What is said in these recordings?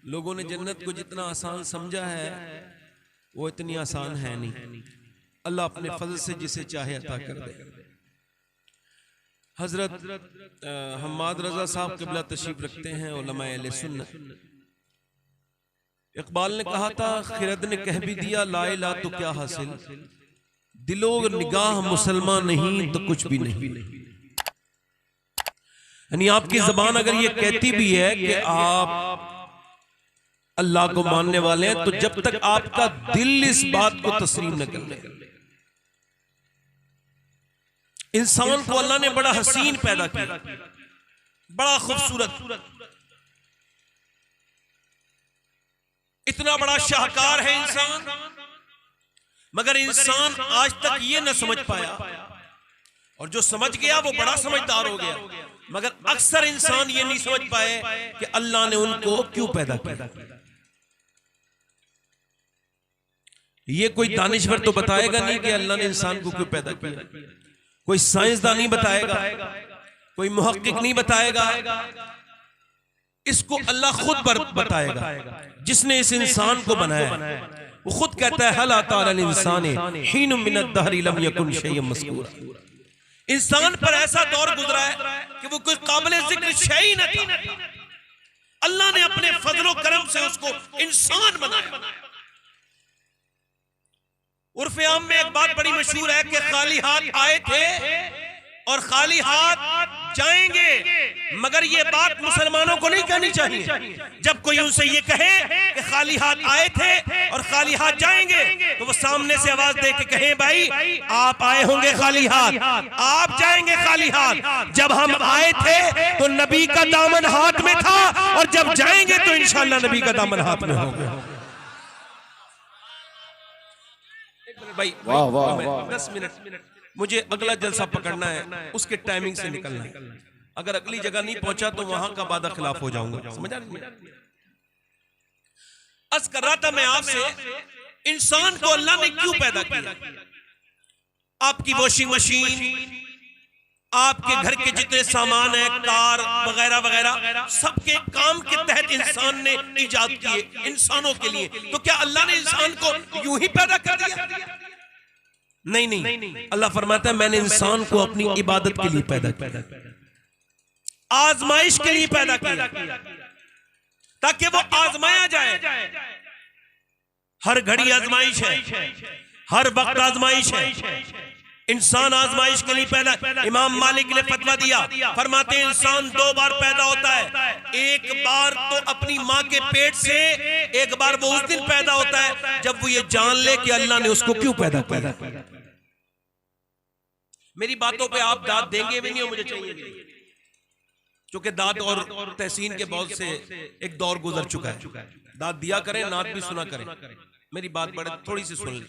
लोगों ने जन्नत को जितना आसान समझा है वो इतनी आसान है नहीं। अल्लाह अपने फजल से जिसे चाहे अता कर दे। हजरत हम्माद रजा साहब क़िबला तशरीफ रखते हैं, उलमाए अहले सुन्नत। इकबाल ने कहा था, खिरद ने कह भी दिया ला इला तो क्या हासिल, दिलो निगाह मुसलमान नहीं तो कुछ भी नहीं। यानी आपकी जबान अगर ये कहती भी है कि आप अल्लाह को मानने वाले हैं, तो जब तक आपका दिल इस बात को तस्लीम न कर ले। इंसान को अल्लाह ने बड़ा हसीन पैदा किया, बड़ा खूबसूरत, इतना बड़ा शाहकार है इंसान, मगर इंसान आज तक ये न समझ पाया, और जो समझ गया वो बड़ा समझदार हो गया, मगर अक्सर इंसान ये नहीं समझ पाए कि अल्लाह ने उनको क्यों पैदा किया। ये कोई दानिश्वर तो बताएगा नहीं कि अल्लाह ने इंसान को क्यों पैदा किया, कोई साइंसदान नहीं बताएगा, कोई मुहक्किक नहीं बताएगा, इसको अल्लाह खुद बताएगा जिसने इस इंसान को बनाया। वो खुद कहता है हल आता अल इंसान हीन मिनद दहरी लम यकुन शैय्यन मज़कूरा। इंसान पर ऐसा दौर गुजरा है कि वो कोई काबिल जिक्र शै ही न था। अल्लाह ने अपने फजलो करम से उसको इंसान बनाया। उर्फ़े आम में एक बात बड़ी मशहूर है कि खाली हाथ आए थे और खाली हाथ जाएंगे, मगर ये बात मुसलमानों को नहीं कहनी चाहिए। जब कोई उनसे ये कहे कि खाली हाथ आए थे और खाली हाथ जाएंगे, तो वो सामने से आवाज दे के कहें भाई आप आए होंगे खाली हाथ, आप जाएंगे खाली हाथ। जब हम आए थे तो नबी का दामन हाथ में था, और जब जाएंगे तो इंशाअल्लाह नबी का दामन हाथ में होगा। भाई 10 मिनट मुझे अगला जलसा पकड़ना है, उसके टाइमिंग से निकलना है। अगर अगली जगह नहीं पहुंचा तो वहां का वादा खिलाफ हो जाऊंगा, समझा नहीं? अर्ज कर रहा था मैं आपसे, इंसान को अल्लाह ने क्यों पैदा किया। आपकी वॉशिंग मशीन, आपके घर के जितने सामान है, कार वगैरह वगैरह, सबके काम के तहत इंसान ने इजाद किए इंसानों के लिए। तो क्या अल्लाह ने इंसान को यूं ही पैदा कर दिया? नहीं। अल्लाह फरमाता है मैंने इंसान को अपनी इबादत के लिए पैदा किया, आजमाइश के लिए पैदा किया, ताकि वो आजमाया जाए। हर घड़ी आजमाइश है, हर वक्त आजमाइश है। इंसान आजमाइश के लिए पैदा। इमाम मालिक ने फतवा दिया, फरमाते हैं इंसान 2 बार पैदा होता है। एक बार तो अपनी माँ के पेट से, एक बार वो उस दिन पैदा होता है जब वो ये जान ले कि अल्लाह ने उसको क्यों पैदा किया। मेरी बातों पे आप दाद देंगे भी नहीं, मुझे चाहिए, क्योंकि दाद और तहसीन के बहुत से एक दौर गुजर चुका है। दाद दिया करें, नात भी सुना करें। मेरी बात बड़े थोड़ी सी सुन ले।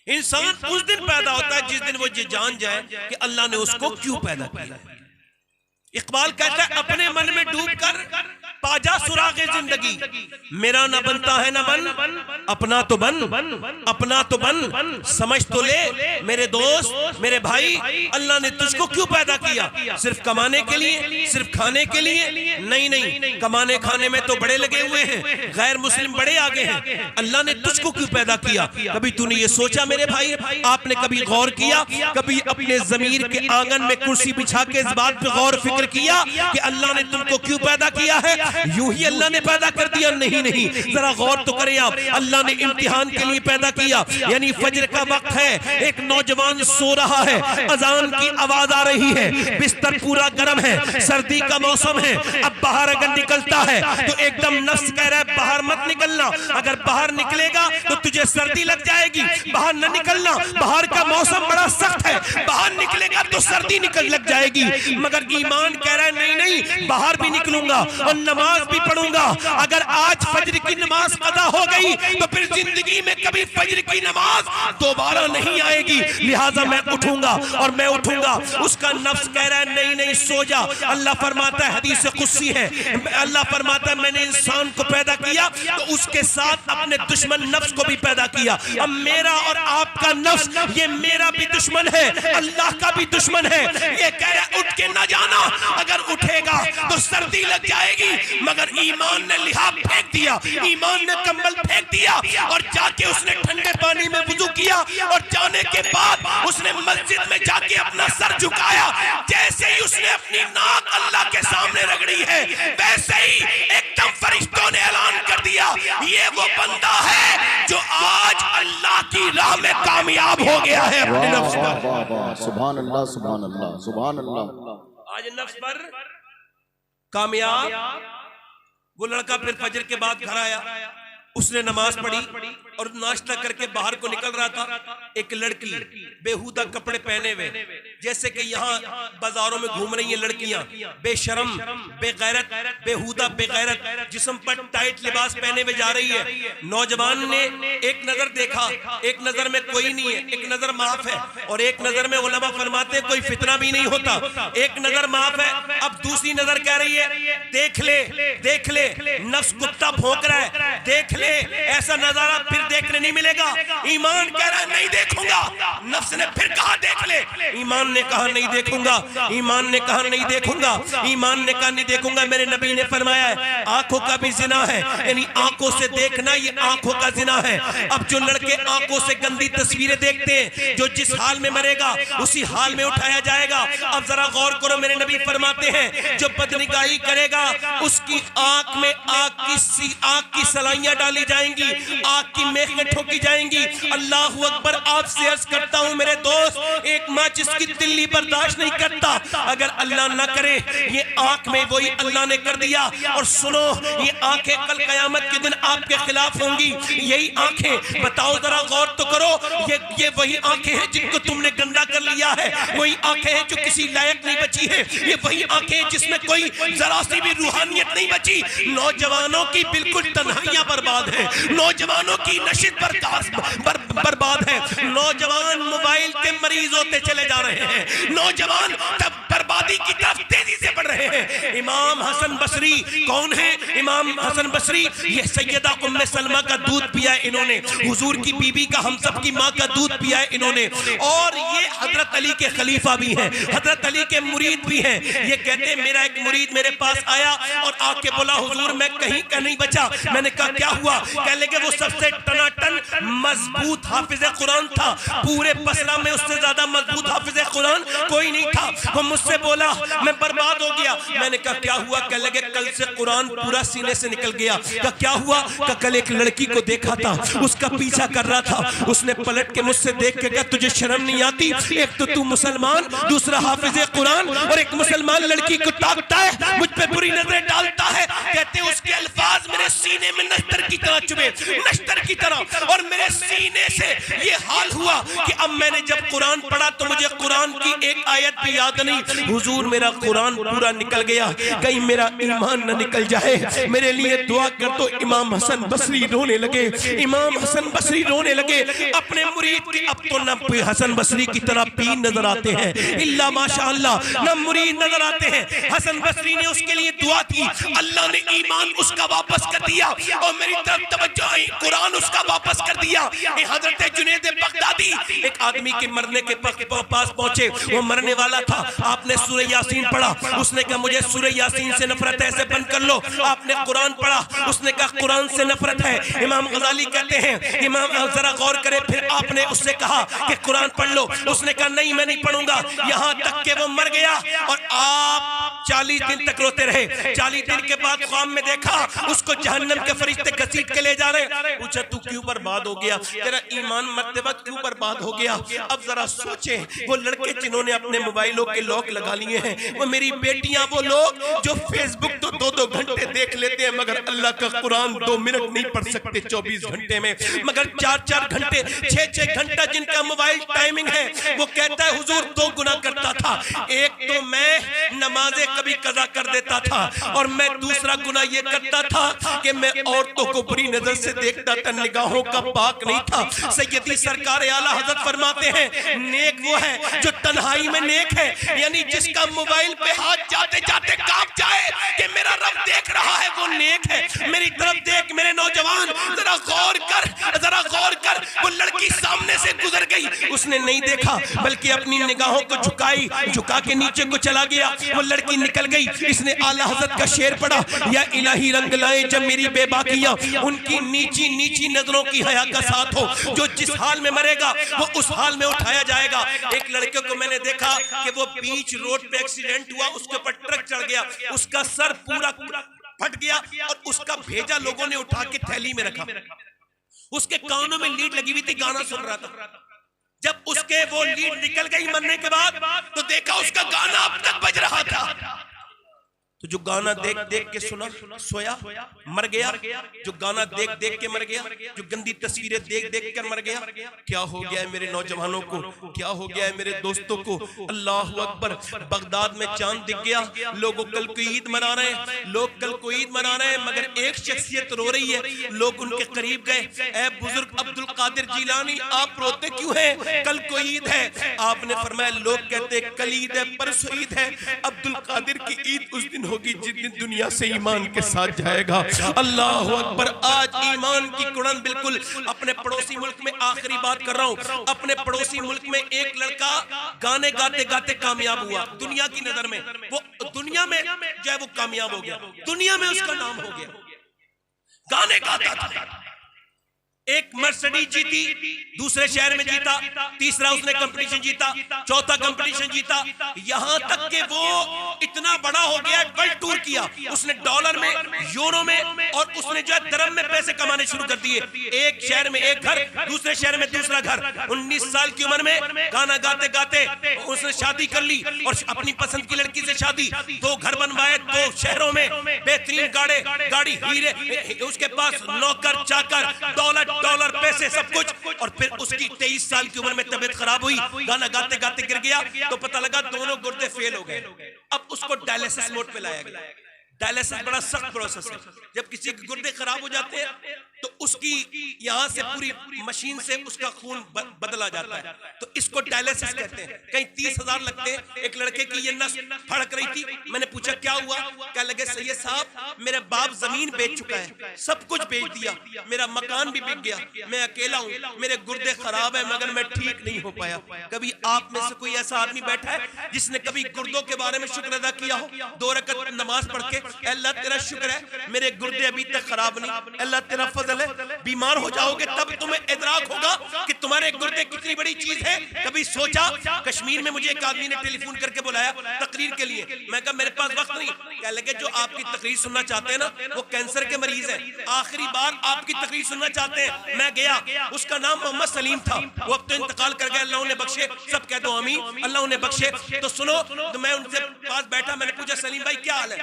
इंसान उस दिन पैदा होता है जिस दिन वो ये जान जाए कि अल्लाह ने उसको क्यों पैदा किया। इकबाल कहता है अपने मन में डूबकर पाजा सुरागे जिंदगी, मेरा न बनता है न बन, अपना तो बन, अपना तो बन, समझ तो ले मेरे दोस्त मेरे भाई, अल्लाह ने तुझको क्यों पैदा किया? सिर्फ कमाने के लिए, सिर्फ खाने के लिए? नहीं, कमाने खाने में तो बड़े लगे हुए हैं, गैर मुस्लिम बड़े आगे हैं। अल्लाह ने तुझको क्यों पैदा किया? कभी तूने ये सोचा मेरे भाई? आपने कभी गौर किया, कभी अपने जमीर के आंगन में कुर्सी बिछा के इस बात पे गौर फिक्र किया कि अल्लाह ने तुमको क्यों पैदा किया है? यूं ही अल्लाह ने पैदा कर दिया? नहीं, जरा गौर तो करें आप। अल्लाह ने इम्तिहान के लिए पैदा किया। यानी फजर का वक्त है, एक नौजवान सो रहा है, अजान की आवाज आ रही है, बिस्तर पूरा गर्म है, सर्दी का मौसम है। अब बाहर अगर निकलता है तो एकदम नफ्स कह रहा है बाहर मत निकलना, अगर बाहर निकलेगा तो तुझे सर्दी लग जाएगी, बाहर न निकलना, बाहर का मौसम बड़ा सख्त है, बाहर निकलेगा तो सर्दी लग जाएगी। मगर ईमान कह रहा है नहीं, बाहर भी निकलूंगा और नमाज भी पढ़ूंगा। अगर आज फजर की नमाज अदा हो गई तो फिर जिंदगी में कभी फजर की नमाज दोबारा नहीं आएगी, लिहाजा मैं उठूंगा और मैं उठूंगा। उसका नफ्स कह रहा है नहीं, सो जा। अल्लाह फरमाता है, हदीस कुदसी है, अल्लाह फरमाता है मैंने इंसान को पैदा किया किया तो उसके साथ अपने दुश्मन नफ्स को भी पैदा किया। अब मेरा और आपका नफ्स, ये मेरा भी दुश्मन है, अल्लाह का भी दुश्मन है। ये कह रहा उठ के ना जाना, अगर उठेगा तो सर्दी लग जाएगी। मगर ईमान ने लिहाफ फेंक दिया, ईमान ने कंबल फेंक दिया और जाके उसने ठंडे पानी में वुजू किया और जाने के बाद उसने मस्जिद में जाके अपना सर झुकाया। जैसे ही उसने अपनी नाक अल्लाह के सामने रगड़ी है, वैसे ही एकदम फरिश्तों ने ऐलान कर दिया, ये वो बंदा है जो आज अल्लाह की राह में कामयाब हो गया है अपने नफ्स पर। सुभान अल्लाह, सुभान अल्लाह, सुभान अल्लाह। आज नफ्स पर कामयाब। वो लड़का फिर फजर के बाद घर आया, उसने नमाज पढ़ी और नाश्ता करके बाहर को निकल रहा था। एक लड़की बेहुदा कपड़े पहने हुए, जैसे कि यहाँ बाजारों में घूम रही हैं लड़कियां, बेशरम, बेगैरत, बेहुदा, बेगैरत, जिस्म पर टाइट लिबास पहने हुए जा रही है। नौजवान ने एक नजर देखा, एक नजर में कोई नहीं है, एक नजर माफ है, और एक नजर में उलमा फरमाते कोई फितना भी नहीं होता। एक नजर माफ है, अब दूसरी नजर कह रही है देख ले, देख ले, नफ्स कुत्ता भौंक रहा है, देख ले, ऐसा नजारा फिर देखने नहीं मिलेगा। ईमान कह रहा है नहीं देखूंगा, नफ्स ने फिर कहा देख ले, ईमान ने कहा नहीं देखूंगा, ईमान ने कहा नहीं देखूंगा, ईमान ने कहा नहीं देखूंगा। मेरे नबी ने फरमाया है आंखों का भी जिना है, यानी आंखों से देखना ये आंखों का जिना है। अब जो लड़के आंखों से गंदी तस्वीरें देखते हैं, जो जिस हाल में मरेगा उसी हाल में उठाया जाएगा। अब जरा गौर करो, मेरे नबी फरमाते हैं जो बदनिगाही करेगा उसकी आंख में आग की सलाइयां डाली जाएंगी, आग की मेखें ठोकी जाएंगी। अल्लाह अकबर। आपसे अर्ज करता हूं मेरे दोस्त, एक माँ जिसकी दिल्ली बर्दाश्त नहीं करता, अगर अल्लाह ना करे ये आंख में वही अल्लाह ने कर दिया। और सुनो, ये आंखें कल कयामत के दिन आपके खिलाफ होंगी। यही आंखें, बताओ जरा गौर तो करो, ये वही आंखें हैं जिनको तुमने गंदा कर लिया है, वही आंखें हैं जो किसी लायक नहीं बची है, ये वही आंखें हैं जिसमें कोई जरा सी भी रूहानियत नहीं बची। नौजवानों की बिल्कुल तन्हाइयां बर्बाद है, नौजवानों की नशिद बर्बाद है, नौजवान मोबाइल के मरीज होते चले जा रहे हैं, नौजवान तब बर्बादी की तरफ तेजी से बढ़ रहे हैं। इमाम हसन बसरी कौन है? इमाम हसन बसरी ये सैयदा उम्मे सलमा का दूध पिया है इन्होंने, हुजूर की बीबी का, हम सब की माँ का दूध पिया है इन्होंने, और ये हजरत अली के खलीफा भी हैं, हजरत अली के मुरीद भी हैं। ये कहते हैं मेरा एक मुरीद मेरे पास आया और आके बोला हुजूर मैं कहीं का नहीं बचा। मैंने कहा क्या हुआ? कह लगे वो सबसे टनाटन मजबूत हाफिज कुरान था, पूरे बसरा में उससे ज्यादा मजबूत हाफिज कुरान कोई नहीं था। वो मुझसे बोला मैं बर्बाद हो गया। मैंने कहा क्या हुआ? कह लगे कल से कुरान पूरा सीने से निकल गया। कहा क्या हुआ? कहा कल एक लड़की को देखा था, उसका पीछा कर रहा था, उसने पलट के मुझसे देख के कहा तुझे शर्म नहीं आती? एक तो तू मुसलमान, दूसरा हाफिज कुरान, और एक मुसलमान लड़की को ताकता है, मुझ पे बुरी नजरें डालता है। कहते उसके अल्फाज मेरे सीने में नश्तर की तरह चुभे, नश्तर की तरह, और मेरे सीने से ये हाल हुआ कि अब मैंने जब कुरान पढ़ा तो मुझे कुरान की एक आयत भी याद नहीं। हुजूर मेरा कुरान पूरा निकल गया, कहीं मेरा ईमान न निकल जाए, मेरे लिए दुआ कर। तो इमाम हसन बसरी रोने लगे, इमाम हसन बसरी रोने लगे अपने मुरीद की। अब तो न हसन बसरी की तरह पीर नजर आते हैं, इल्ला माशाअल्लाह, न मुरीद नजर आते हैं। हसन बसरी ने उसके लिए दुआ की, अल्लाह ने ईमान उसका वापस कर दिया और मेरी तरफ तवज्जो आई, कुरान उसका वापस कर दिया। हजरत जुनैद बगदादी एक आदमी के मरने के पास पहुंचे, वो मरने वाला था। आपने सूरह यासीन पढ़ा, उसने कहा मुझे सूरह यासीन से नफरत है, ऐसे बंद कर लो। आपने कुरान पढ़ा, उसने कहा कुरान से नफरत है। इमाम गजाली कहते हैं, इमाम जरा गौर करे, फिर आपने उससे कहा कि कुरान पढ़ लो, उसने कहा नहीं मैं नहीं पढ़ूंगा, यहां तक के वो मर गया। और आप 40 दिन तक रोते रहे। 40 दिन के बाद ख्वाब में देखा उसको जहन्नम के फरिश्ते घसीट के ले जा रहे। पूछा तू क्यों बर्बाद हो गया? तेरा ईमान मरते वक्त क्यों बर्बाद हो गया? अब जरा सोचे, वो लड़के जिन्होंने अपने मोबाइलों के लॉक लगा लिए हैं, वो मेरी बेटियां, वो लोग जो फेसबुक तो 2-2 घंटे देख लेते हैं मगर अल्लाह का कुरान 2 मिनट नहीं पढ़ सकते 24 घंटे में, मगर 4-4 घंटे 6-6 घंटा जिनका मोबाइल टाइमिंग है। वो कहता है हुजूर 2 गुना करता था, एक तो मैं नमाज़े कभी कज़ा कर देता था। और मैं दूसरा गुनाह ये करता था कि मैं औरतों को बुरी नजर से देखता था, निगाहों का पाक नहीं था। सैयदी सरकार आला हजरत फरमाते हैं, नेक वो है जो तन्हाई में नेक है, यानी जिसका मोबाइल पे हाथ जाते जाते कांप जाए कि मेरा रब देख रहा है, वो नेक है। मेरी तरफ देख मेरे नौजवान, जरा गौर कर, जरा गौर कर। वो लड़की सामने से गुजर गई, उसने नहीं देखा बल्कि अपनी निगाहों को झुकाई, झुका के नीचे को चला गया। वो लड़की निकल गई, इसने आला हज़रत का शेर पढ़ा, या इलाही रंग लाए जब मेरी बेबाकियां उनकी नीची नीची नजरों की हया का साथ हो। जो जिस हाल में मरेगा वो उस हाल में उठाया जाएगा। एक लड़के को मैंने देखा कि वो बीच रोड पे एक्सीडेंट हुआ, उसके ऊपर ट्रक चढ़ गया, उसका सर पूरा फट गया और उसका भेजा लोगों ने उठा के थैली में रखा। उसके कानों में लीड लगी हुई थी, गाना सुन रहा था। जब उसके वो लीड निकल गई मरने के बाद, तो देखा उसका गाना अब तक बज रहा था। तो जो गाना देख देख के सुना, सोया, मर गया। जो गाना देख देख के मर गया, जो गंदी तस्वीरें देख देख कर मर गया। क्या हो गया है मेरे नौजवानों को, क्या हो गया है मेरे दोस्तों को। अल्लाह अकबर। बगदाद में चांद दिख गया, लोग कल को ईद मना रहे हैं, लोग कल को ईद मना रहे हैं, मगर एक शख्सियत रो रही है। लोग उनके करीब गए, ऐ बुजुर्ग अब्दुल कादिर जिलानी, आप रोते क्यों हैं, कल को ईद है। आपने फरमाया, लोग कहते कल ईद है, परसों ईद है, अब्दुल कादिर की ईद उस दिन होगी जिस दिन दुनिया से ईमान के साथ जाएगा। अल्लाह अकबर। आज ईमान की कुड़न बिल्कुल। अपने पड़ोसी मुल्क में, आखिरी बात कर रहा हूं, अपने पड़ोसी मुल्क में एक लड़का गाने गाते गाते कामयाब हुआ। दुनिया की नजर में वो, दुनिया में जो है वो कामयाब हो गया, दुनिया में उसका नाम हो गया, गाने गाता था। एक मर्सिडीज जीती, दूसरे शहर में जीता, तीसरा उसने कंपटीशन जीता, चौथा कंपटीशन जीता, यहां तक कि वो इतना बड़ा हो गया, वर्ल्ड टूर किया उसने, डॉलर में, यूरो में, और उसने जो है दरम में पैसे कमाने शुरू कर दिए। एक शहर में एक घर, दूसरे शहर में दूसरा घर। 19 साल की उम्र में गाना गाते गाते उसने शादी कर ली, और अपनी पसंद की लड़की से शादी, 2 घर बनवाए 2 शहरों में, बेहतरीन गाड़ी, हीरे, उसके पास नौकर चाकर, दौलत डॉलर, पैसे, सब कुछ। और फिर उसकी 23 साल की उम्र में तबीयत खराब हुई, गाना गाते गाते गिर गया, तो पता लगा दोनों गुर्दे फेल हो गए। अब उसको डायलिसिस मोड पे लाया गया। डायलिसिस बड़ा सख्त प्रोसेस है। जब किसी के गुर्दे खराब हो जाते हैं तो उसकी यहां से पूरी मशीन से उसका खून बदला जाता है, तो इसको डायलिसिस कहते हैं। कहीं 30,000 लगते हैं। एक लड़के की ये नस फड़क रही थी, मैंने पूछा क्या हुआ, क्या लगे सैयद साहब मेरे बाप जमीन बेच चुका है, सब कुछ बेच दिया, मेरा मकान भी बिक गया, मैं अकेला हूं, मेरे गुर्दे खराब है, मगर मैं ठीक नहीं हो पाया। कभी आप में से कोई ऐसा आदमी बैठा है जिसने कभी गुर्दों के बारे में शुक्र अदा किया हो? 2 रकअत नमाज पढ़ के, अल्लाह तेरा शुक्र है मेरे गुर्दे अभी तक खराब नहीं, अल्लाह तेरा फजल है। बीमार हो जाओगे तब तुम्हें इदराक होगा कि तुम्हारे गुर्दे कितनी बड़ी चीज है। कभी सोचा? कश्मीर में मुझे एक आदमी ने टेलीफोन करके बुलाया तकरीर के लिए, मैं कहा मेरे पास वक्त नहीं। क्या लगे जो आपकी तकरीर सुनना चाहते हैं ना, वो कैंसर के मरीज है, आखिरी बार आपकी तकरीर सुनना चाहते हैं। मैं गया, उसका नाम मोहम्मद सलीम था, वो अब तो इंतकाल कर गया, अल्लाह उन्हें बख्शे, सब कह दो आमीन, अल्लाह उन्हें बख्शे। तो सुनो, तो मैं उनसे पास बैठा, मैंने पूछा सलीम भाई क्या हाल है?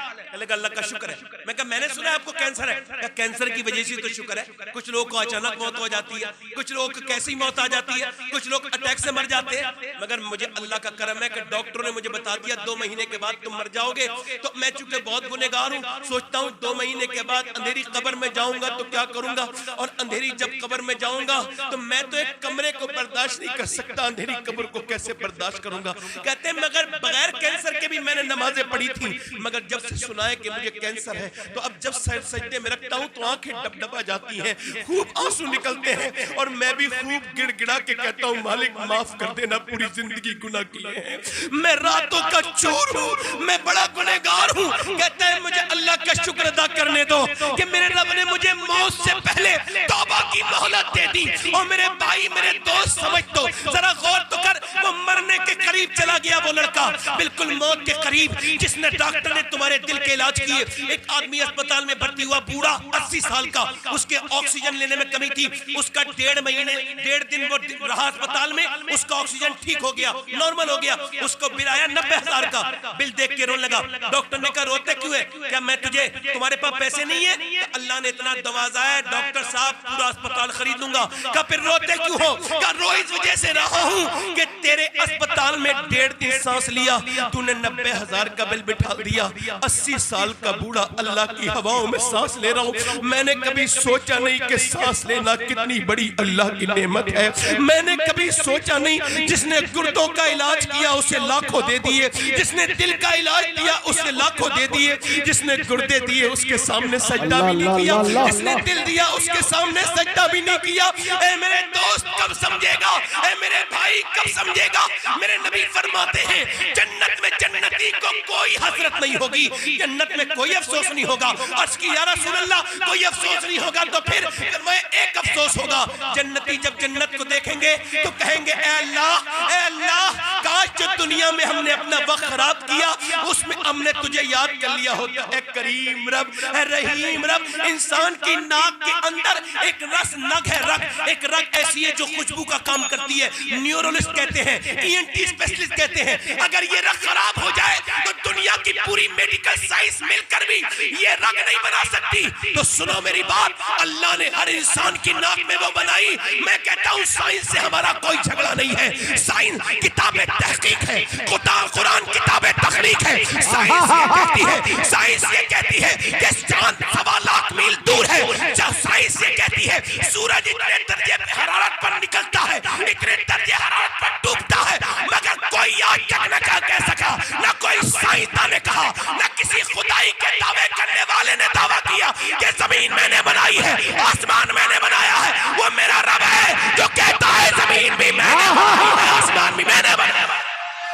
अल्लाह का शुक्र है। मैं कहा मैंने सुना आपको कैंसर है। कैंसर की वजह से तो शुक्र है, कुछ लोगों को अचानक मौत हो जाती है, कुछ लोगों को कैसी मौत आ जाती है, कुछ लोग अटैक से मर जाते हैं, मगर मुझे अल्लाह का करम है कि डॉक्टरों ने मुझे बता दिया 2 महीने के बाद तुम मर जाओगे। तो मैं चूंकि बहुत गुनहगार हूं, सोचता हूं 2 महीने के बाद अंधेरी कब्र में जाऊंगा तो क्या करूंगा, और अंधेरी जब कब्र में जाऊंगा तो मैं तो एक कमरे को बर्दाश्त नहीं कर सकता, अंधेरी कब्र को कैसे बर्दाश्त करूंगा। कहते हैं मगर बगैर कैंसर के भी मैंने नमाजें पढ़ी थी, मगर जब से सुना है कि मुझे कैंसर है तो अब जब सजदे में रखता हूं तो आंखें डबडबा जाती हैं, खूब आंसू निकलते हैं, और मैं भी खूब गिड़गिड़ा के कहता हूं मालिक माफ कर देना, पूरी जिंदगी गुनाह किए हैं, मैं रातों का चोर हूं, मैं बड़ा गुनहगार हूं। कहता है मुझे अल्लाह का शुक्र अदा करने दो कि मेरे रब ने मुझे मौत से पहले तौबा की मोहलत दे दी। और मेरे भाई, मेरे दोस्त, समझ दो, जरा गौर तो कर, वो मरने के करीब चला गया, वो लड़का बिल्कुल मौत के करीब, जिसने डॉक्टर ने तुम्हारे दिल के इलाज किए। एक आदमी अस्पताल में भर्ती हुआ, बूढ़ा 80 साल का, उसके ऑक्सीजन लेने में कमी थी, उसका 1.5 दिन वो रहा अस्पताल में, उसका ऑक्सीजन ठीक हो गया, नॉर्मल हो गया, उसको बिल आया 90,000 का, बिल देख के रोने लगा। डॉक्टर ने कहा रोते क्यों है? क्या मैं तुझे, तुम्हारे पास पैसे नहीं है? तो अल्लाह ने इतना नवाजा है डॉक्टर साहब पूरा अस्पताल खरीद लूंगा। क्या फिर रोते क्यों हो? क्या रो इस वजह से रहा हूं कि तेरे अस्पताल अस्पताल में 1.5 दिन सांस लिया, तूने 90,000 का बिल बिठा दिया। 80 साल का बूढ़ा अल्लाह की हवाओं में सांस ले रहा हूं। मैंने कभी सोचा नहीं कि सांस लेना कितनी बड़ी अल्लाह की नेमत है। मैंने कभी सोचा नहीं, जिसने गुर्दों का इलाज किया उसे लाखों दे दिए, जिसने दिल का इलाज किया उसे लाखों दे दिए, जिसने गुर्दे दिए उसके सामने सजदा भी नहीं किया, जिसने दिल दिया उसके सामने सजदा भी नहीं किया। ऐ मेरे दोस्त कब समझेगा, ऐ मेरे भाई कब समझेगा। मेरे नबी फरमाते हैं जन्नत में जन्नती को कोई हसरत नहीं होगी, जन्नत में कोई अफसोस नहीं होगा। अर्ज़ की या रसूल अल्लाह कोई अफसोस नहीं होगा, तो फिर मैं एक अफसोस होगा। जन्नती जब जन्नत को देखेंगे तो कहेंगे ऐ अल्लाह काश जो दुनिया में हमने अपना वक्त खराब किया उसमें हमने तुझे याद कर लिया होता। है करीम रब, है रहीम रब। इंसान की नाक के अंदर एक रस नग है, रग एक रग ऐसी है जो खुशबू का काम करती है। न्यूरोलॉजिस्ट कहते हैं, ईएनटी स्पेशलिस्ट कहते हैं अगर ये रग खराब हो जाए तो दुनिया की पूरी मेडिकल साइंस मिलकर भी ये रग नहीं बना सकती। तो सुनो मेरी बात, अल्लाह ने हर इंसान की नाक में वो बनाई। मैं कहता हूँ साइंस से हमारा कोई झगड़ा नहीं है। साइंस किताबें तहकीक है, कुरान किताबें तखलीक है। साइंस ये कहती है कि चांद 1.25 लाख मील दूर है। जब साइंस ये कहती है सूरज इतने दर्जे हरारत पर निकलता है, इतने दर्जे हरारत पर डूबता है, मगर कोई आज तक न कह सका, न कोई साइंसदान ने कहा, न किसी खुदाई के दावे करने वाले ने दावा किया कि जमीन मैंने बनाई है, आसमान मैंने बनाया है। वो मेरा रब है जो कहता है जमीन भी मैंने बनाई है, आसमान भी मैंने बनाया है।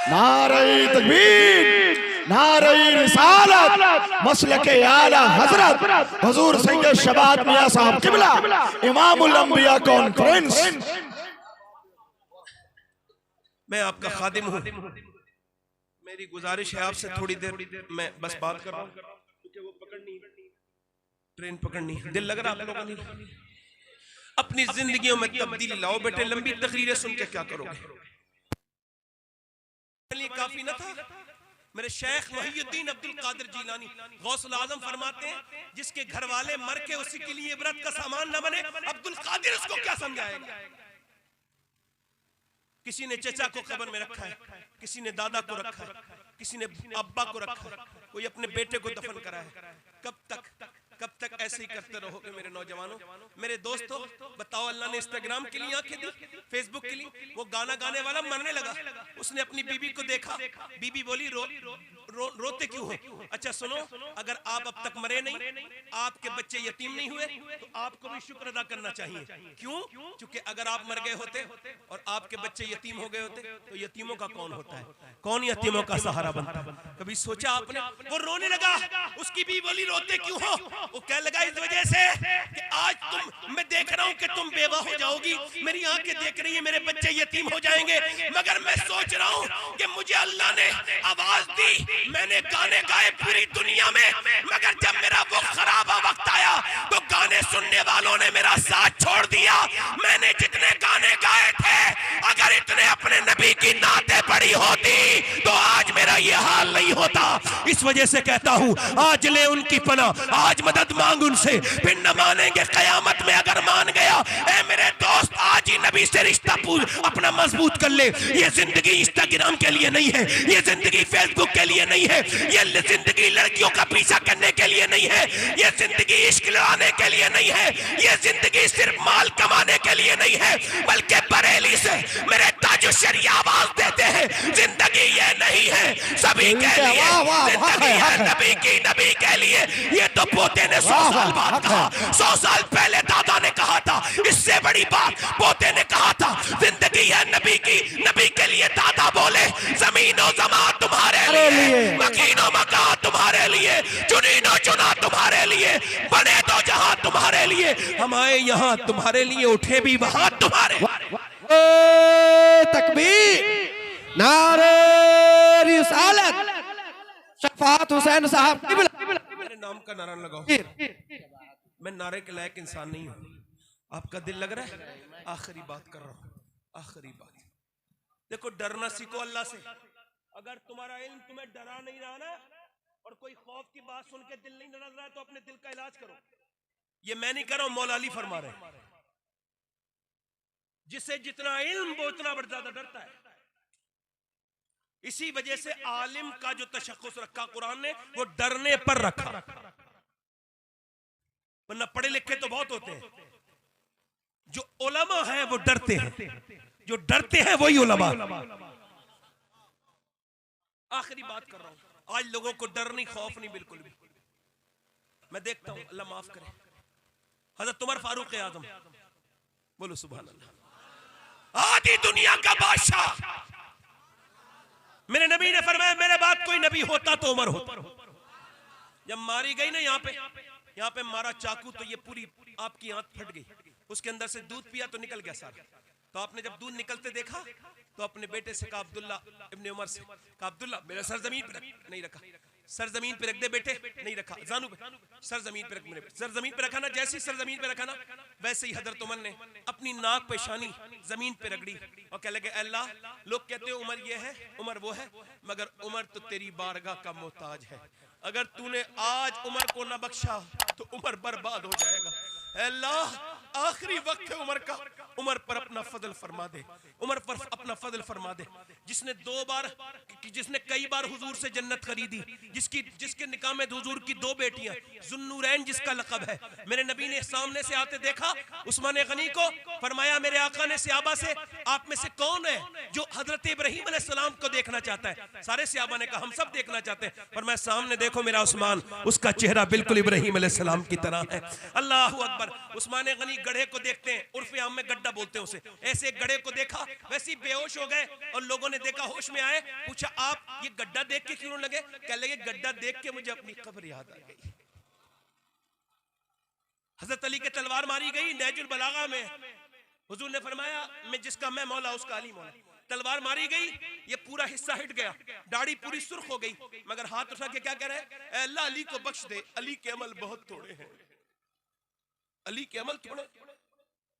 नारे तकबीर, नारे रिसालत, मसलके आला हजरत हुजूर सैयद शबात मियां साहब किबला इमामुल अंबिया कॉन्फ्रेंस। मैं आपका खादिम हूँ। मेरी गुजारिश है आपसे थोड़ी देर मैं बस बात कर रहा हूँ, क्योंकि वो पकड़नी ट्रेन पकड़नी। दिल लग रहा आप लोगों का? अपनी जिंदगियों में तब्दीली लाओ बेटे। लंबी तकरीरें सुन के क्या करोगे? काफी न था। मेरे शेख मुहियुद्दीन अब्दुल कादिर जीलानी गौसुल आजम फरमाते हैं जिसके घर वाले मर के उसी के लिए इबरत का सामान न बने, अब्दुल कादिर उसको क्या समझाएगा? किसी ने चचा को कब्र में रखा है, किसी ने दादा को रखा है, किसी ने अब्बा को रखा है, कोई अपने बेटे को दफन करा है। कब तक ऐसे ही करते रहोगे मेरे नौजवानों? मेरे दोस्तों बताओ, अल्लाह ने इंस्टाग्राम के लिए आंखें दी, फेसबुक के लिए। वो गाना गाने वाला मरने लगा, उसने अपनी बीबी को देखा, बीबी बोली रोते क्यों हो? अच्छा सुनो, अगर आप अब तक मरे नहीं, आपके बच्चे यतीम नहीं हुए, तो आपको भी शुक्र अदा करना चाहिए। क्यों? क्योंकि अगर आप मर गए होते और आपके बच्चे यतीम हो गए होते तो यतीमों का कौन होता है? कौन यतीमों का सहारा बनता है? कभी सोचा आपने? वो रोने लगा, उसकी बीवी बोली रोते क्यों हो? वो कह लगा इस वजह से कि आज मैं देख रहा हूं कि तुम बेवा हो जाओगी, मेरी आंखें देख रही है मेरे बच्चे यतीम हो जाएंगे, मगर मैं सोच रहा हूं कि मुझे अल्लाह ने आवाज दी, मैंने गाने गाए पूरी दुनिया में, मगर जब मेरा वो खराब वक्त आया तो गाने सुनने वालों ने मेरा साथ छोड़ दिया। मैंने जितने गाने गाए थे, अगर इतने अपने नबी की नाते पड़ी होती तो आज मेरा ये हाल नहीं होता। इस वजह से कहता हूं आज ले उनकी पनाह, आज मदद मांग उनसे, फिर न मानेंगे कयामत में अगर मान गया। ऐ मेरे दोस्त आज ही नबी से रिश्ता अपना मजबूत कर ले। ये जिंदगी इंस्टाग्राम के लिए नहीं है, ये जिंदगी फेसबुक के लिए नहीं है, ये जिंदगी लड़कियों का पीछा करने के लिए नहीं है, ये जिंदगी इश्क लड़ाने के लिए नहीं है, ये जिंदगी सिर्फ माल कमाने के लिए नहीं है, बल्कि बरेली से मेरे ताजुशरी आवाज देते हैं जिंदगी ये नहीं है सभी के लिए, जिंदगी है नबी की, नबी के लिए। ये तो पोते ने 100 साल बाद कहा, 100 साल पहले दादा ने कहा था, इससे बड़ी बात पोते ने कहा था, जिंदगी है नबी की, नबी के लिए दादा बोले जमीनो जमा तुम्हारे लिए, मकीनो मका तुम्हारे लिए, चुनीनो चुना तुम्हारे लिए, बने तो जहां तुम्हारे लिए, हम आए यहाँ तुम्हारे लिए, उठे भी वहां तुम्हारे। तकबीर, नारे रिसालत, शफाअत हुसैन साहब मेरे नाम का नारा लगाओ। मैं नारे के लायक इंसान नहीं हूं, आपका दिल लग रहा है? आखिरी बात कर रहा हूं, आखिरी बात। देखो डरना सीखो अल्लाह से। अगर तुम्हारा इल्म तुम्हें डरा नहीं रहा ना, और कोई खौफ की बात सुन के दिल नहीं डर रहा है, तो अपने दिल का इलाज करो। ये मैं नहीं कर रहा हूं, मौला अली फरमा रहे हैं, जिसे जितना इल्म वो उतना ज्यादा डरता है। इसी वजह से आलिम का जो तशख्खुस रखा कुरान ने वो डरने पर रखा, वरना पढ़े लिखे तो बहुत होते हैं, जो उलमा है वो डरते हैं, जो डरते हैं वही उलमा। आखिरी बात कर रहा हूं, आज लोगों को डर नहीं, खौफ नहीं, बिल्कुल भी। मैं देखता हूं, अल्लाह माफ करे, हजरत उमर फारूक आजम, बोलो सुभान अल्लाह, आधी दुनिया का बादशाह, मेरे नबी ने फरमाया मेरे बाद कोई नबी होता तो उमर होता। जब मारी गई ना यहाँ पे मारा चाकू, तो ये पूरी आपकी आंत फट गई, उसके अंदर से दूध पिया तो निकल गया सारा। तो आपने जब दूध निकलते देखा तो अपने बेटे से कहा, अब्दुल्ला इब्ने उमर से कहा, अब्दुल्ला मेरा सर जमीन पे रख, नहीं रखा, सर जमीन पे रख दे बेटे, नहीं रखा, जानू पे सर जमीन पे रख, मेरे सर जमीन पे रखा ना, जैसे ही सर जमीन पे रखा ना, वैसे ही हजरत उमर ने अपनी नाक पेशानी जमीन पे रगड़ी और कह लगे, अल्लाह, लोग कहते हो उमर ये है, उमर वो है, मगर उमर तो तेरी बारगाह का मोहताज है। अगर तूने आज उमर को न बख्शा तो उमर बर्बाद हो जाएगा। अल्लाह, आखिरी वक्त है उमर का, उमर पर अपना फजल फरमा दे, उमर पर अपना फजल फरमा दे। जिसने कई बार हुजूर से जन्नत खरीदी, जिसके निकाह में हुजूर की 2 बेटियां, जुन्नूरैन जिसका लक़ब है, मेरे नबी ने सामने से आते देखा उस्मान गनी को, फरमाया मेरे आका ने सहाबा से, आप में से कौन है जो हजरत इब्राहीम अलैहिस्सलाम को देखना चाहता है? सारे सहाबा ने कहा हम सब देखना चाहते हैं। फरमाया सामने देखो मेरा उस्मान, उसका चेहरा बिल्कुल इब्राहीम अलैहिस्सलाम की तरह है। अल्लाहू अकबर। उस्मान गनी गड्ढे को देखते हैं, उर्फ़े आम में गड्ढा बोलते हैं उसे, ऐसे गड्ढे को देखा, वैसे ही बेहोश हो गए और लोगों ने देखा, होश में आए, पूछा आप ये गड्ढा देख के क्यों लगे? कह लगे गड्ढा देख के मुझे अपनी कब्र याद आ गई। हजरत अली के तलवार मारी गई नहजुल बलागा में, हुजूर ने फरमाया मैं जिसका मैं मौला उसका अली मौला। तलवार मारी गई, ये पूरा हिस्सा हिट गया, दाढ़ी पूरी सुर्ख हो गई, मगर हाथ उठा के क्या कह रहे हैं? अल्लाह अली को बख्श दे, अली के अमल बहुत थोड़े हैं, अली के अमल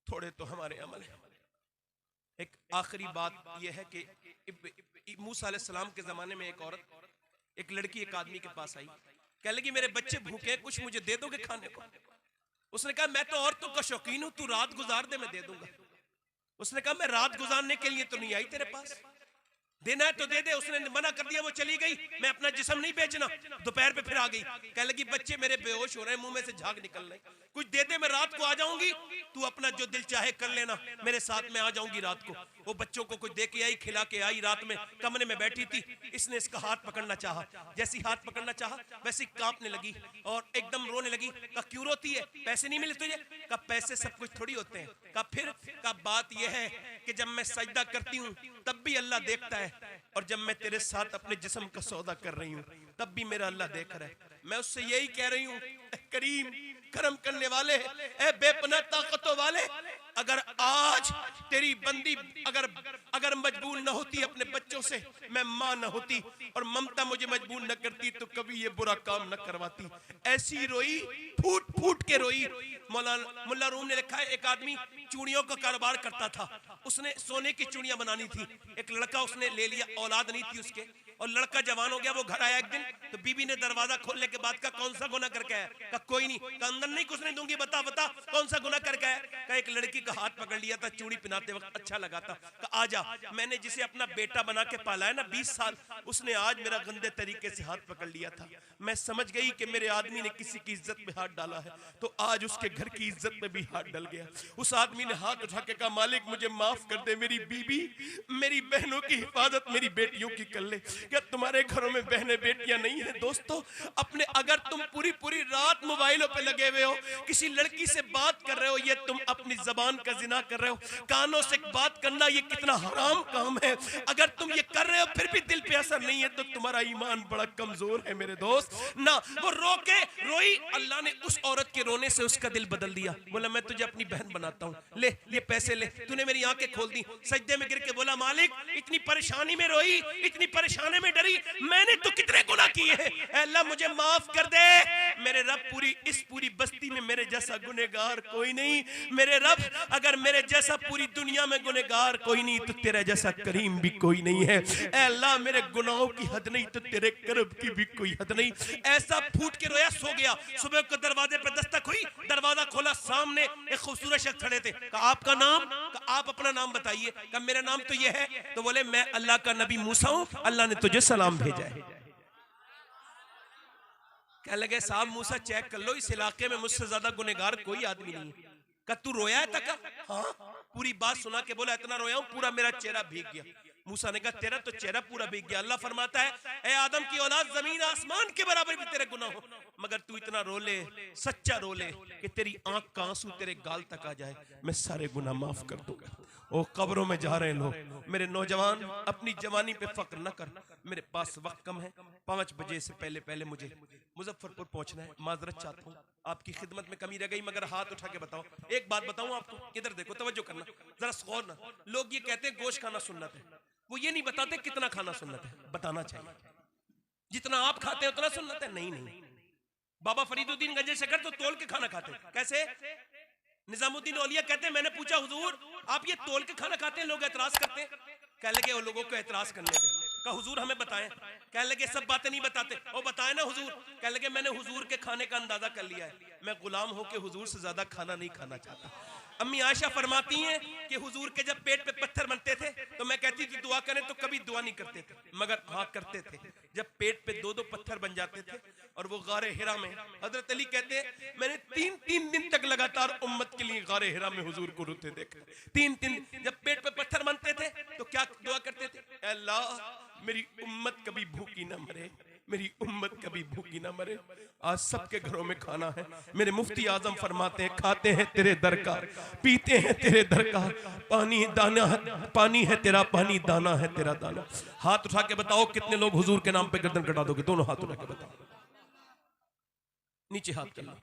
थोड़े तो हमारे अमल हैं। एक आखिरी बात यह है कि मूसा अलैहिस्सलाम के जमाने में एक औरत, एक लड़की एक आदमी के पास आई, कह लगी मेरे बच्चे भूखे हैं, कुछ मुझे दे दोगे खाने को? उसने कहा मैं तो औरतों का शौकीन हूं, तू रात गुजार दे मैं दे दूंगा। उसने कहा मैं रात गुजारने के लिए तो नहीं आई तेरे पास, देना है तो दे दे। उसने मना कर दिया, वो चली गई, मैं अपना जिस्म नहीं बेचना। दोपहर पे फिर आ गई, कह लगी बच्चे मेरे बेहोश हो रहे हैं, मुंह में से झाग निकल रहे, कुछ दे दे, मैं रात को आ जाऊंगी, तू अपना जो दिल चाहे कर लेना, मेरे साथ में आ जाऊंगी रात को। वो बच्चों को कुछ दे के आई, खिला के आई, रात में कमरे में बैठी थी, इसने इसका हाथ पकड़ना चाहा, जैसी हाथ पकड़ना चाहा वैसी कांपने लगी और एकदम रोने लगी। कहा क्यों रोती है, पैसे नहीं मिले तुझे? कहा पैसे सब कुछ थोड़ी होते हैं। कहा फिर? कहा बात यह है कि जब मैं सजदा करती हूँ तब भी अल्लाह देखता है, और जब मैं तेरे साथ अपने जिस्म का सौदा कर रही हूँ तब भी मेरा अल्लाह देख रहा है। मैं उससे यही कह रही हूँ, करीम करम करने वाले, ए बेपनाह ताकतों वाले, अगर आज तेरी बंदी अगर मजबूर न होती अपने बच्चों से, मैं माँ न होती और ममता मुझे मजबूर न करती तो कभी ये बुरा काम न करवाती। ऐसी रोई, फूट फूट के रोई। मुल्ला रूम ने लिखा है एक आदमी चूड़ियों का कारोबार करता था, उसने सोने की चूड़ियां बनानी थी, एक लड़का उसने ले लिया, औलाद नहीं थी उसके, और लड़का जवान हो गया। वो घर आया एक दिन तो बीबी ने दरवाजा खोलने के बाद का कौन सा गुनाह करके आया? कहा कोई नहीं। कहा अंदर नहीं कुछ नहीं दूंगी, बता बता कौन सा गुनाह करके आया? कहा एक लड़की का हाथ पकड़ लिया था, चूड़ी पहनाते वक्त अच्छा लगा था। कहा आजा, मैंने जिसे अपना बेटा बना के पाला है ना 20 साल, उसने आज मेरा गंदे तरीके से हाथ पकड़ लिया था। मैं समझ गई कि मेरे आदमी ने किसी की इज्जत में हाथ डाला है, तो आज उसके घर की इज्जत में भी हाथ डल गया। उस आदमी ने हाथ उठा के कहा मालिक मुझे माफ कर दे, मेरी बीबी मेरी बहनों की हिफाजत मेरी बेटियों की कर ले। क्या तुम्हारे घरों में बहनें बेटियां नहीं है? दोस्तों, अपने अगर तुम पूरी पूरी रात मोबाइलों पे लगे हुए हो, किसी लड़की से बात कर रहे हो, ये तुम अपनी जबान का जिना कर रहे हो। कानों से बात करना ये कितना हराम काम है। अगर तुम ये कर रहे हो फिर भी दिल पे असर नहीं है तो तुम्हारा ईमान बड़ा कमजोर है मेरे दोस्त। ना वो रोई, अल्लाह ने उस औरत के रोने से उसका दिल बदल दिया। बोला मैं तुझे अपनी बहन बनाता हूँ, ले ये पैसे ले। तूने मेरी आंखें खोल दी। सजदे में गिर के बोला मालिक इतनी परेशानी में रोई, इतनी परेशानी में डरी, मैंने तो कितने गुनाह किए हैं, अल्लाह मुझे माफ कर दे। मेरे रब इस पूरी बस्ती में मेरे जैसा गुनहगार कोई नहीं। मेरे रब अगर मेरे जैसा पूरी दुनिया में गुनहगार कोई नहीं तो तेरा जैसा करीम भी कोई नहीं है। अल्लाह मेरे गुनाहों की हद नहीं तो तेरे करब की भी कोई हद नहीं। ऐसा फूट के रोया, सो गया। सुबह को दरवाजे पर दस्तक हुई, दरवाजा खोला, सामने एक खूबसूरत शख्स खड़े थे। कहा आपका नाम? कहा आप अपना नाम बताइए। कहा मेरा नाम तो ये है। तो बोले मैं अल्लाह का नबी मूसा हूं, अल्लाह ने तुझे सलाम भेजा है। कह लगे साहब मूसा चेक कर लो, इस इलाके में मुझसे ज्यादा गुनहगार कोई आदमी नहीं है। कहा तू रोया है तक? हाँ। पूरी बात सुना के बोला इतना रोया हूं पूरा मेरा चेहरा भीग गया। मूसा ने कहा तेरा तो चेहरा पूरा भीग गया। अल्लाह फरमाता है ए आदम की औलाद, जमीन आसमान के बराबर भी तेरे गुनाह हो, मगर तू इतना रो ले, सच्चा रो ले कि तेरी आंख का आंसू तेरे गाल तक आ जाए, मैं सारे गुनाह माफ कर दूंगा। ओ कब्रों में जा रहे लोग, मेरे नौजवान अपनी जवानी पे फक्र न कर, मेरे पास वक्त कम है, 5 बजे से पहले मुझे मुजफ्फरपुर पहुंचना है। माजरत चाहता हूँ, आपकी खिदमत में कमी रह गई, मगर हाथ उठा के बताओ। एक बात बताऊं आपको, इधर देखो, तवज्जो करना, जरा गौर ना। लोग ये कहते हैं गोश्त खाना सुन्नत है, वो ये नहीं बताते कितना खाना सुन्नत है। बताना चाहिए जितना आप खाते हैं उतना सुन्नत है। नहीं, बाबा फरीदुद्दीन गंजे शकर तो तोल के खाना खाते हैं। कैसे? निजामुद्दीन औलिया कहते हैं मैंने पूछा हुजूर आप ये तोल के खाना खाते हैं, लोग एतराज करते हैं। कह लगे वो लोगों को एतराज करने दे। कहा हुजूर हमें बताएं। कह लगे सब बातें नहीं बताते। वो बताए ना हुजूर। कह लगे मैंने हुजूर के खाने का अंदाजा कर लिया है, मैं गुलाम होके हुजूर से ज्यादा खाना नहीं खाना चाहता। अम्मी आयशा फरमाती हैं कि हुजूर के जब पेट पे पत्थर बनते थे तो मैं कहती थी दुआ करें, तो कभी दुआ नहीं करते थे, मगर हाँ करते थे। जब पेट पे 2-2 पत्थर बन जाते थे और वो गारे हिरा में, हजरत अली कहते हैं मैंने 3-3 दिन तक लगातार उम्मत के लिए गारे हिरा में हुजूर को रोते देखा। 3-3 जब पेट पे पत्थर बनते थे तो क्या दुआ करते थे? अल्लाह मेरी उम्मत कभी भूखी ना मरे, मेरी उम्मत कभी भूखी ना मरे। आज सबके घरों में खाना है। मेरे मुफ्ती आजम फरमाते हैं खाते हैं तेरे दर का, पीते हैं तेरे दर का, पानी दाना पानी है तेरा पानी, दाना है तेरा दाना। हाथ उठा के बताओ कितने लोग हुजूर के नाम पे गर्दन कटा दोगे? दोनों हाथ उठा के बताओ, नीचे हाथ कर लो।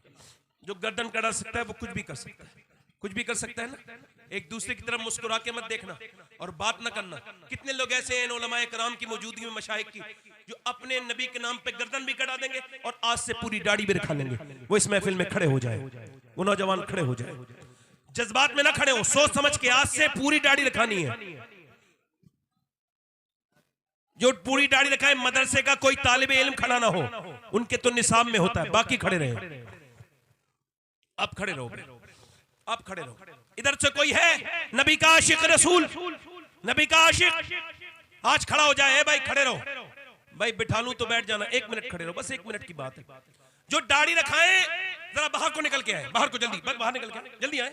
जो गर्दन कटा सकता है वो कुछ भी कर सकता है, कुछ भी कर सकता है ना। एक दूसरे की तरफ मुस्कुरा के मत देखना और बात ना करना। कितने लोग ऐसे हैं उलमाए कराम की मौजूदगी में, मशाइख की, जो अपने नबी के नाम पे गर्दन भी कटा देंगे और आज से पूरी दाढ़ी भी रखा लेंगे। वो इस महफिल में खड़े हो जाए, वो नौजवान खड़े हो जाए, जज्बात में ना खड़े हो, सोच समझ के आज से पूरी दाढ़ी रखानी है। जो पूरी दाढ़ी रखाए मदरसे का कोई तालिब इल्म खड़ा ना हो, उनके तो निसाब में होता है, बाकी खड़े रहे। अब खड़े रहो, अब खड़े रहो। इधर से कोई है नबी का आशिक रसूल, नबी का आशिक, आज खड़ा हो जाए। भाई खड़े रहो, भाई बिठा लूं तो बैठ जाना, 1 मिनट खड़े रहो, बस 1 मिनट की बात है। जो दाढ़ी रखाए जरा बाहर को निकल के आए, बाहर को जल्दी, बस बाहर निकल के आए, जल्दी आए,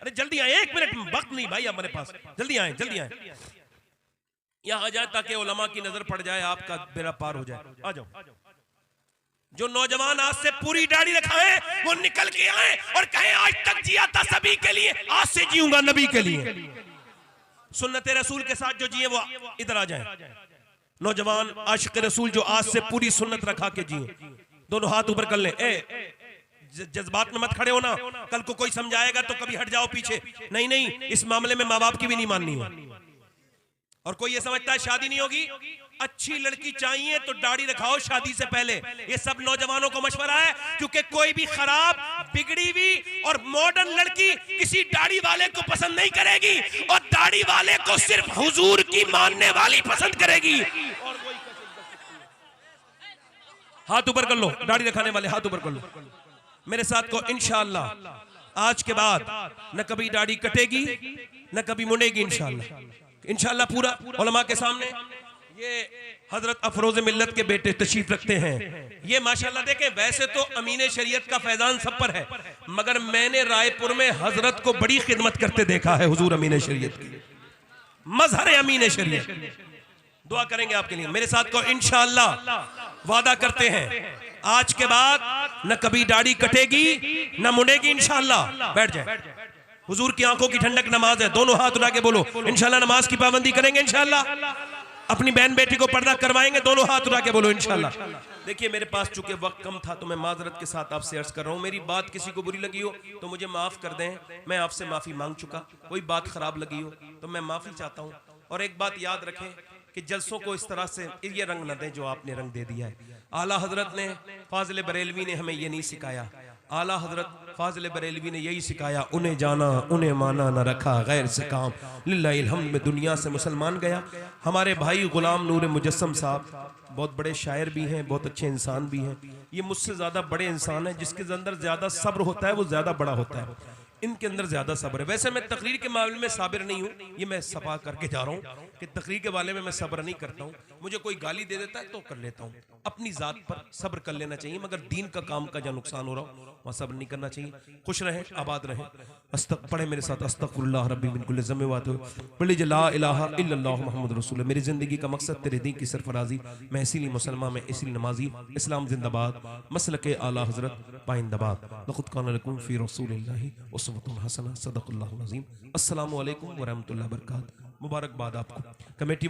अरे जल्दी आए, 1 मिनट वक्त नहीं भाई हमारे पास, जल्दी आए, जल्दी आए, यहाँ आ जाए ताकि उलमा की नजर पड़ जाए, आपका बेड़ा पार हो जाए। आ जाओ। जो नौजवान आज से पूरी दाढ़ी रखाए वो निकल के आए और कहें आज तक जिया था सभी के लिए, आज से जीऊंगा नबी के लिए। सुन्नत रसूल के साथ जो जिए वो इधर आ जाए। नौजवान आशिक रसूल जो आज से पूरी सुन्नत रखा के जिए, दोनों हाथ ऊपर कर ले। जज्बात में मत खड़े होना, कल को कोई समझाएगा तो कभी हट जाओ पीछे। नहीं, इस मामले में माँ बाप की भी नहीं माननी है। और कोई ये समझता है शादी नहीं होगी, अच्छी लड़की चाहिए तो दाढ़ी रखाओ शादी से पहले। ये सब नौजवानों को मशवरा है, क्योंकि कोई भी खराब, बिगड़ी हुई और मॉडर्न लड़की किसी दाढ़ी वाले को पसंद नहीं करेगी, और दाढ़ी वाले को सिर्फ हुजूर की मानने वाली पसंद करेगी। हाथ ऊपर कर लो, दाढ़ी रखाने वाले हाथ ऊपर कर लो मेरे साथ को। इंशाअल्लाह आज के बाद न कभी दाढ़ी कटेगी न कभी मुड़ेगी, इंशाअल्लाह पूरा उलमा के सामने। ये हजरत अफरोज मिल्लत के बेटे तशरीफ रखते हैं। ये माशाल्लाह देखें, वैसे तो अमीन शरीयत का फैजान सब पर है, मगर मैंने रायपुर में हजरत को बड़ी खिदमत करते देखा है, हुजूर अमीन शरीयत की, मजहर अमीन शरीयत। दुआ करेंगे आपके लिए, मेरे साथ को इंशाअल्लाह वादा करते हैं आज के बाद न कभी दाढ़ी कटेगी न मुड़ेगी, इंशाअल्लाह। बैठ जाए, हुजूर की आंखों की ठंडक नमाज है, दोनों हाथ उठा के बोलो इंशाअल्लाह नमाज की पाबंदी करेंगे, इंशाअल्लाह अपनी बहन बेटी को पर्दा करवाएंगे, दोनों हाथ उठा के बोलो इंशाअल्लाह। देखिए मेरे पास चूंकि वक्त कम था तो मैं माजरत के साथ आपसे अर्ज कर रहा हूँ, मेरी बात किसी को बुरी लगी हो तो मुझे माफ कर दें, मैं आपसे माफी मांग चुका। कोई बात खराब लगी हो तो मैं माफी चाहता हूँ। और एक बात याद रखें कि जलसों को इस तरह से ये रंग न दें जो आपने रंग दे दिया है। आला हजरत ने, फाजिल बरेलवी ने हमें ये नहीं सिखाया, आला हजरत फाजिल बरेलवी ने यही सिखाया, उन्हें जाना उन्हें माना न रखा गैर से काम, लिल्लाहिल हम्द में दुनिया से मुसलमान गया। हमारे भाई गुलाम नूर मुजस्सम साहब बहुत बड़े शायर भी हैं, बहुत अच्छे इंसान भी हैं। ये मुझसे ज़्यादा बड़े इंसान हैं, जिसके अंदर ज़्यादा सब्र होता है वो ज़्यादा बड़ा होता है। इनके अंदर ज्यादा सब्र है। वैसे मैं तकरीर के मामले में साबिर नहीं हूं, ये मैं सफा करके जा रहा हूं कि तकरीर के बारे में मैं सब्र नहीं करता हूं। मुझे कोई गाली दे देता है तो कर लेता हूं, अपनी जात पर सब्र कर लेना चाहिए, मगर दीन का काम का जहाँ नुकसान हो रहा हो वहां सब्र नहीं करना चाहिए। खुश रहे, आबाद रहे। पढ़े मेरे साथ, अस्तगफिरुल्लाह रब्बी मिन कुल्लि ज़म्बिन व अतूबु इलैहि, ला इलाहा इल्लल्लाह मुहम्मदुर रसूलुल्लाह। मेरी जिंदगी का मकसद तेरे दीन की सरफराजी, मैं इसीलिए मुसलमान, मैं इसीलिए नमाजी। इस्लाम जिंदाबाद, मसलके आला हजरत पाइंदाबाद। लक़द काना लकुम फ़ी रसूलिल्लाहि उस्वतुन हसना। सदक़ल्लाहुल अज़ीम। अस्सलामु अलैकुम व रहमतुल्लाहि व बरकातहू। मुबारकबाद आपको। कमेटी